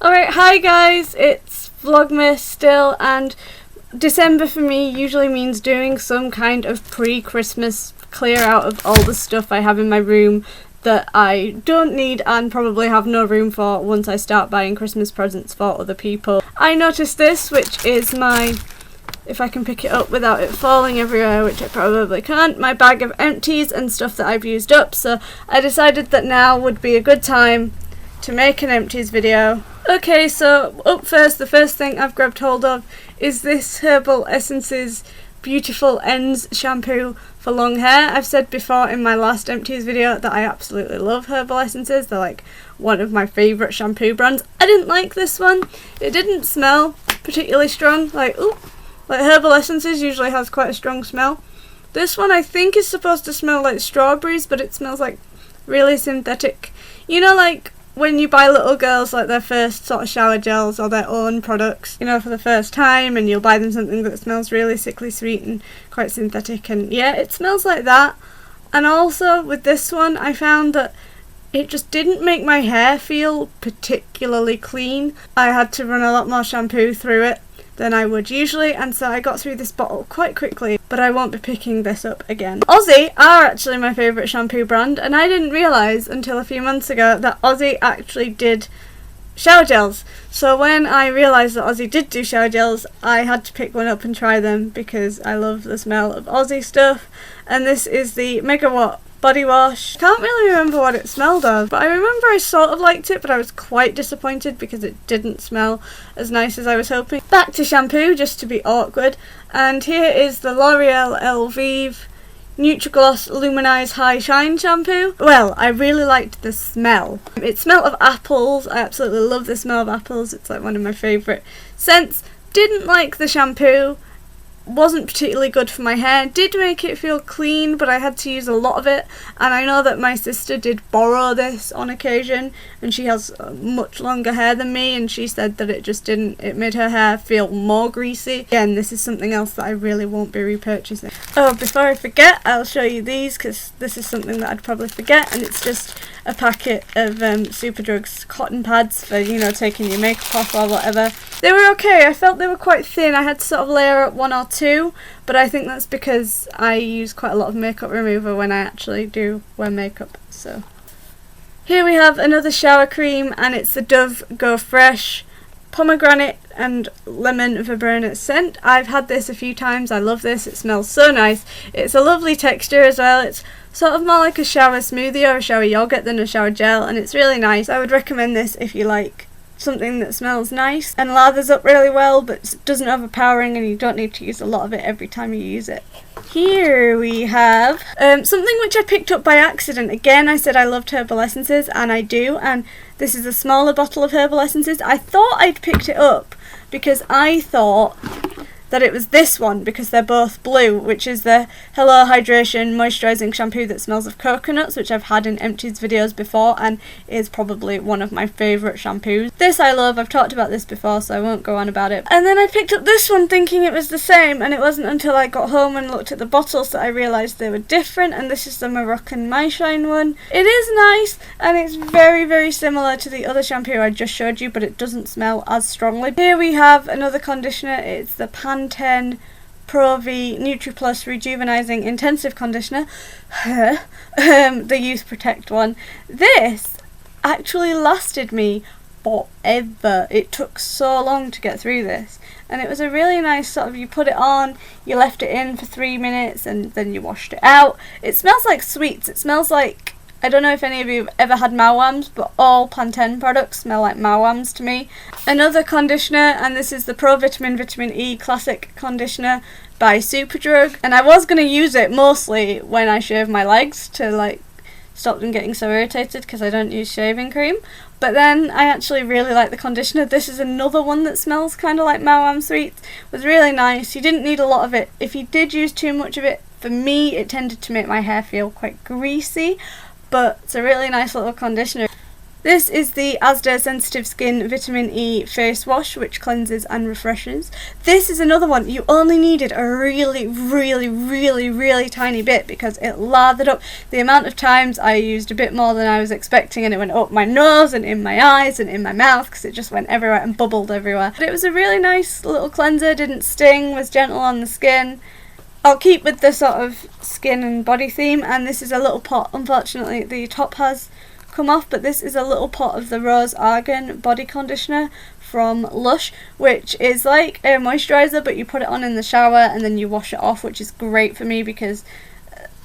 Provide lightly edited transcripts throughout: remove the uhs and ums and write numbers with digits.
Alright, hi guys, it's Vlogmas still, and December for me usually means doing some kind of pre-Christmas clear out of all the stuff I have in my room that I don't need and probably have no room for once I start buying Christmas presents for other people. I noticed this, which is my, if I can pick it up without it falling everywhere, which I probably can't, my bag of empties and stuff that I've used up, so I decided that now would be a good time to make an empties video. Okay, so up first, the first thing I've grabbed hold of is this Herbal Essences Beautiful Ends shampoo for long hair. I've said before in my last empties video that I absolutely love Herbal Essences. They're like one of my favourite shampoo brands. I didn't like this one. It didn't smell particularly strong. Like Herbal Essences usually has quite a strong smell. This one I think is supposed to smell like strawberries, but it smells like really synthetic. You know, like when you buy little girls like their first sort of shower gels or their own products, you know, for the first time, and you'll buy them something that smells really sickly sweet and quite synthetic, and yeah, it smells like that. And also with this one, I found that it just didn't make my hair feel particularly clean. I had to run a lot more shampoo through it than I would usually, and so I got through this bottle quite quickly, but I won't be picking this up again. Aussie are actually my favourite shampoo brand, and I didn't realise until a few months ago that Aussie actually did shower gels. So when I realised that Aussie did do shower gels, I had to pick one up and try them because I love the smell of Aussie stuff. And this is the Megawatt body wash. Can't really remember what it smelled of, but I remember I sort of liked it, but I was quite disappointed because it didn't smell as nice as I was hoping. Back to shampoo, just to be awkward, and here is the L'Oreal Elvive Nutri-Gloss Luminize High Shine shampoo. Well, I really liked the smell. It smelled of apples. I absolutely love the smell of apples. It's like one of my favourite scents. Didn't like the shampoo. Wasn't particularly good for my hair. Did make it feel clean, but I had to use a lot of it, and I know that my sister did borrow this on occasion, and she has much longer hair than me, and she said that it made her hair feel more greasy. Again, this is something else that I really won't be repurchasing. Oh, before I forget, I'll show you these, because this is something that I'd probably forget, and it's just a packet of Superdrug's cotton pads for, you know, taking your makeup off or whatever. They were okay. I felt they were quite thin. I had to sort of layer up one or two, but I think that's because I use quite a lot of makeup remover when I actually do wear makeup. So here we have another shower cream, and it's the Dove Go Fresh pomegranate and lemon verbena scent. I've had this a few times. I love this. It smells so nice. It's a lovely texture as well. It's sort of more like a shower smoothie or a shower yogurt than a shower gel, and it's really nice. I would recommend this if you like something that smells nice and lathers up really well but doesn't overpowering, and you don't need to use a lot of it every time you use it. Here we have something which I picked up by accident. Again, I said I loved Herbal Essences, and I do, and this is a smaller bottle of Herbal Essences. I thought I'd picked it up because I thought that it was this one because they're both blue, which is the Hello Hydration Moisturising Shampoo that smells of coconuts, which I've had in empties videos before and is probably one of my favourite shampoos. This I love. I've talked about this before, so I won't go on about it. And then I picked up this one thinking it was the same, and it wasn't until I got home and looked at the bottles that I realised they were different, and this is the Moroccan My Shine one. It is nice, and it's very, very similar to the other shampoo I just showed you, but it doesn't smell as strongly. Here we have another conditioner. It's the Pantene Pro V Nutri Plus Rejuvenizing Intensive Conditioner, the Youth Protect one. This actually lasted me forever. It took so long to get through this, and it was a really nice sort of, you put it on, you left it in for 3 minutes, and then you washed it out. It smells like sweets. It smells like, I don't know if any of you have ever had Mawams, but all Pantene products smell like Mawams to me. Another conditioner, and this is the Pro Vitamin E Classic Conditioner by Superdrug. And I was going to use it mostly when I shave my legs to like stop them getting so irritated because I don't use shaving cream. But then I actually really like the conditioner. This is another one that smells kind of like Mawam Sweets. It was really nice. You didn't need a lot of it. If you did use too much of it, for me it tended to make my hair feel quite greasy. But it's a really nice little conditioner. This is the Asda Sensitive Skin Vitamin E Face Wash, which cleanses and refreshes. This is another one. You only needed a really, really, really, really tiny bit because it lathered up. The amount of times I used a bit more than I was expecting, and it went up my nose and in my eyes and in my mouth because it just went everywhere and bubbled everywhere. But it was a really nice little cleanser, didn't sting, was gentle on the skin. I'll keep with the sort of skin and body theme, and this is a little pot. Unfortunately, the top has come off, but this is a little pot of the Rose Argan body conditioner from Lush, which is like a moisturiser, but you put it on in the shower and then you wash it off, which is great for me because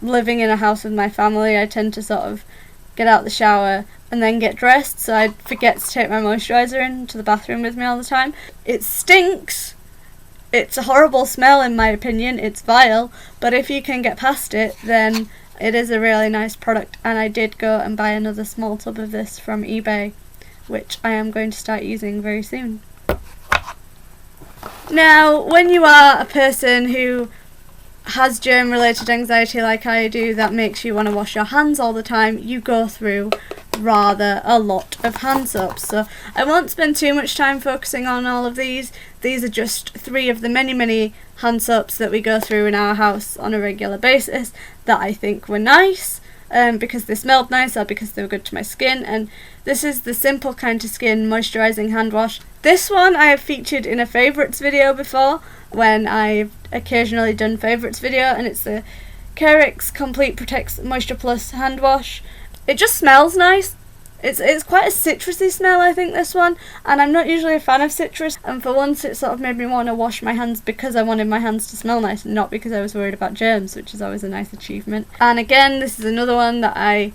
living in a house with my family, I tend to sort of get out the shower and then get dressed, so I forget to take my moisturiser into the bathroom with me all the time. It stinks. It's a horrible smell in my opinion, it's vile, but if you can get past it, then it is a really nice product, and I did go and buy another small tub of this from eBay, which I am going to start using very soon. Now, when you are a person who has germ-related anxiety like I do, that makes you want to wash your hands all the time, you go through rather a lot of hand soaps. So I won't spend too much time focusing on all of these. These are just 3 of the many hand soaps that we go through in our house on a regular basis that I think were nice, because they smelled nice or because they were good to my skin. And this is the Simple Kind to Skin Moisturising Hand Wash. This one I have featured in a favourites video before, when I've occasionally done favourites video, and it's the Carex Complete Protects Moisture Plus Hand Wash. It just smells nice. It's quite a citrusy smell, I think, this one, and I'm not usually a fan of citrus, and for once it sort of made me want to wash my hands because I wanted my hands to smell nice and not because I was worried about germs, which is always a nice achievement. And again, this is another one that I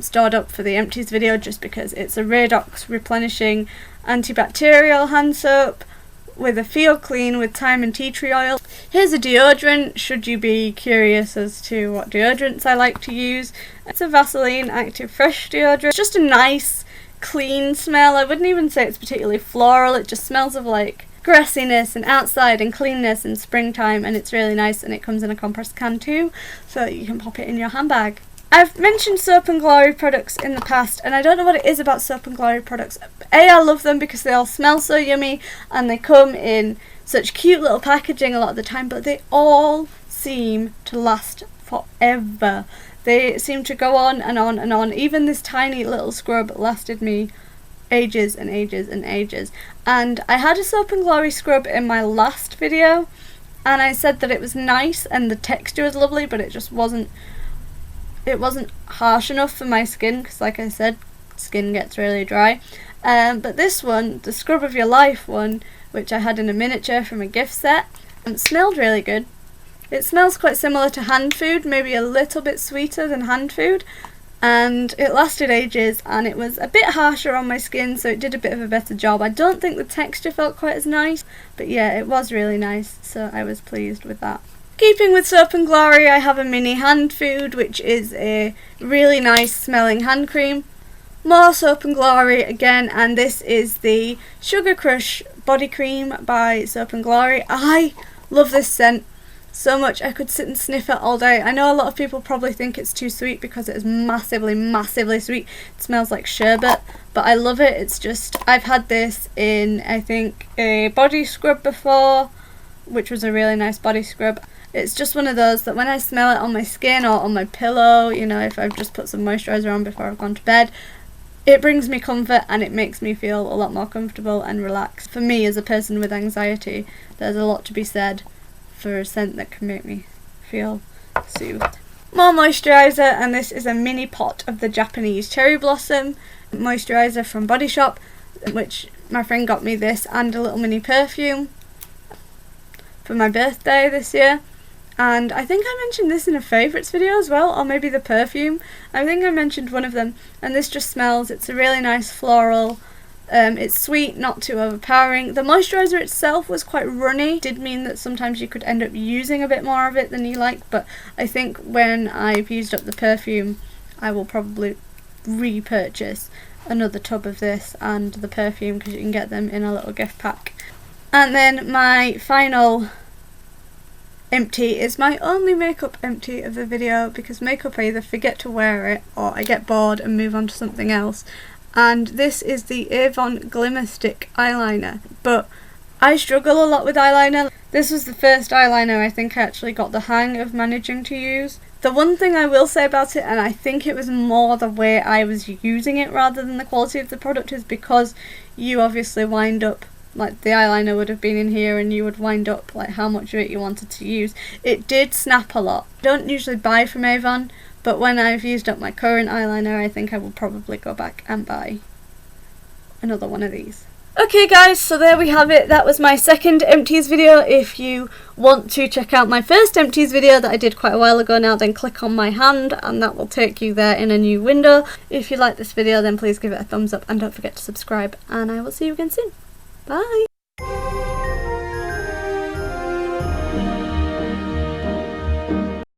stored up for the empties video just because it's a Radox replenishing antibacterial hand soap with a feel clean with thyme and tea tree oil. Here's a deodorant, should you be curious as to what deodorants I like to use. It's a Vaseline Active Fresh deodorant. It's just a nice, clean smell. I wouldn't even say it's particularly floral, it just smells of like grassiness and outside and cleanness and springtime, and it's really nice, and it comes in a compressed can too, so that you can pop it in your handbag. I've mentioned Soap and Glory products in the past, and I don't know what it is about Soap and Glory products. I love them because they all smell so yummy and they come in such cute little packaging a lot of the time, but they all seem to last forever. They seem to go on and on and on. Even this tiny little scrub lasted me ages and ages and ages. And I had a Soap and Glory scrub in my last video, and I said that it was nice and the texture was lovely, but it just wasn't harsh enough for my skin because, like I said, skin gets really dry. But this one, the Scrub of Your Life one, which I had in a miniature from a gift set, smelled really good. It smells quite similar to hand food, maybe a little bit sweeter than hand food, and it lasted ages, and it was a bit harsher on my skin, so it did a bit of a better job. I don't think the texture felt quite as nice, but yeah, it was really nice, so I was pleased with that. Keeping with Soap and Glory, I have a mini hand food, which is a really nice smelling hand cream. More Soap and Glory again, and this is the Sugar Crush body cream by Soap and Glory. I love this scent so much. I could sit and sniff it all day. I know a lot of people probably think it's too sweet because it is massively sweet. It smells like sherbet, but I love it. It's just, I've had this in, I think, a body scrub before, which was a really nice body scrub. It's just one of those that when I smell it on my skin or on my pillow, you know, if I've just put some moisturiser on before I've gone to bed, it brings me comfort and it makes me feel a lot more comfortable and relaxed. For me, as a person with anxiety, there's a lot to be said for a scent that can make me feel soothed. More moisturiser, and this is a mini pot of the Japanese Cherry Blossom moisturiser from Body Shop, which my friend got me this and a little mini perfume for my birthday this year. And I think I mentioned this in a favourites video as well, or maybe the perfume. I think I mentioned one of them, and this just smells, it's a really nice floral, it's sweet, not too overpowering. The moisturiser itself was quite runny, did mean that sometimes you could end up using a bit more of it than you like, but I think when I've used up the perfume, I will probably repurchase another tub of this and the perfume, because you can get them in a little gift pack. And then my final empty is my only makeup empty of the video, because makeup I either forget to wear it or I get bored and move on to something else, and this is the Avon Glimmer Stick eyeliner. But I struggle a lot with eyeliner. This was the first eyeliner I think I actually got the hang of managing to use. The one thing I will say about it, and I think it was more the way I was using it rather than the quality of the product, is because you obviously wind up, like the eyeliner would have been in here and you would wind up like how much of it you wanted to use. It did snap a lot. I don't usually buy from Avon, but when I've used up my current eyeliner, I think I will probably go back and buy another one of these. Okay guys, so there we have it. That was my second empties video. If you want to check out my first empties video that I did quite a while ago now, then click on my hand and that will take you there in a new window. If you like this video, then please give it a thumbs up and don't forget to subscribe, and I will see you again soon. Bye!